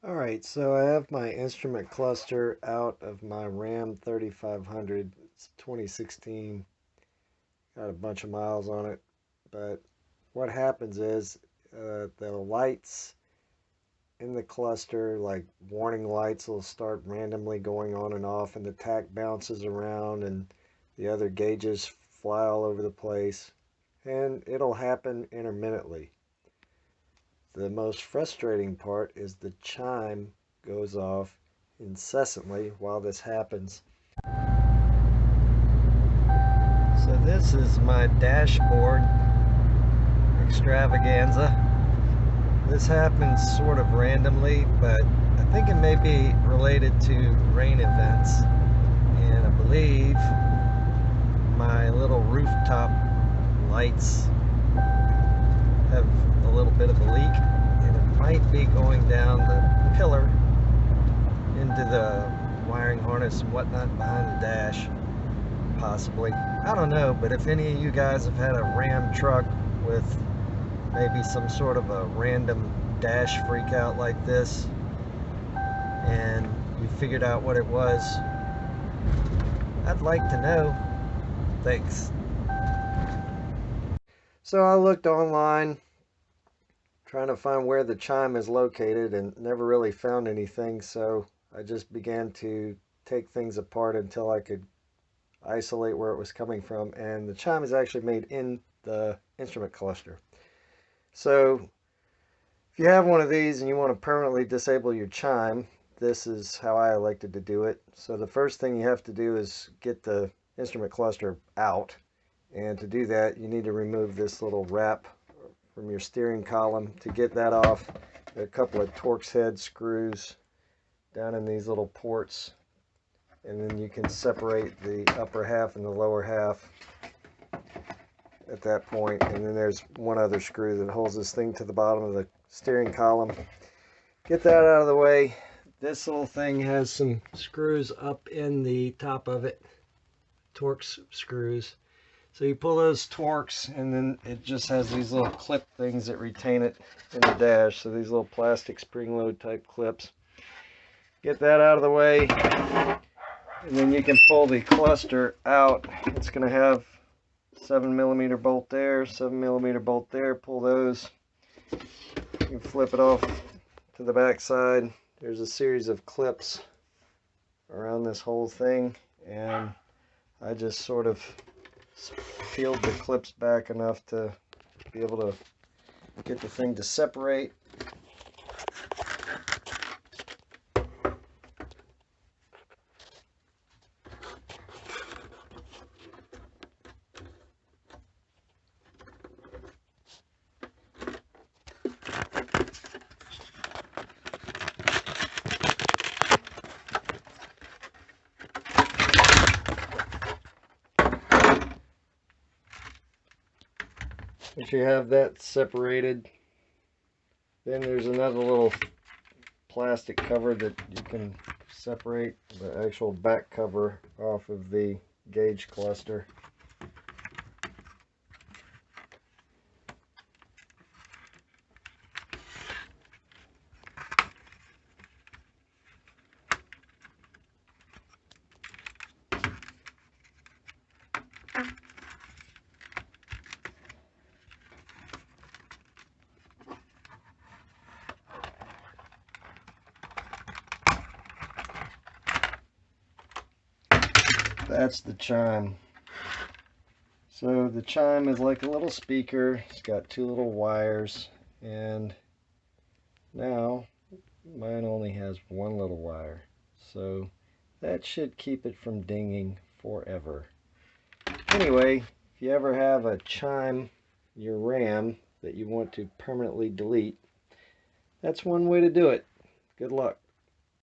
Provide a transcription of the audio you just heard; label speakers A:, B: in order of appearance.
A: Alright, so I have my instrument cluster out of my Ram 3500. It's 2016. Got a bunch of miles on it. But what happens is the lights in the cluster, like warning lights, will start randomly going on and off, and the tack bounces around, and the other gauges fly all over the place. And it'll happen intermittently. The most frustrating part is the chime goes off incessantly while this happens. So this is my dashboard extravaganza. This happens sort of randomly, but I think it may be related to rain events. And I believe my little rooftop lights have a little bit of a leak, and it might be going down the pillar into the wiring harness and whatnot behind the dash, possibly. I don't know, but if any of you guys have had a Ram truck with maybe some sort of a random dash freak out like this, and you figured out what it was, I'd like to know. Thanks. So I looked online trying to find where the chime is located and never really found anything, so I just began to take things apart until I could isolate where it was coming from, and the chime is actually made in the instrument cluster. So if you have one of these and you want to permanently disable your chime, this is how I elected to do it. So the first thing you have to do is get the instrument cluster out, and to do that you need to remove this little wrap from your steering column. To get that off, a couple of Torx head screws down in these little ports, and then you can separate the upper half and the lower half at that point. And then there's one other screw that holds this thing to the bottom of the steering column. Get that out of the way. This little thing has some screws up in the top of it, Torx screws. So you pull those Torx, and then it just has these little clip things that retain it in the dash. So these little plastic spring load type clips. Get that out of the way, and then you can pull the cluster out. It's going to have 7mm bolt there, 7mm bolt there. Pull those. You can flip it off to the back side. There's a series of clips around this whole thing, and I just sort of peeled the clips back enough to be able to get the thing to separate. Once you have that separated, then there's another little plastic cover that you can separate the actual back cover off of the gauge cluster. That's the chime. So the chime is like a little speaker. It's got two little wires, and now mine only has one little wire. So that should keep it from dinging forever. Anyway, if you ever have a chime, your RAM, that you want to permanently delete, that's one way to do it. Good luck.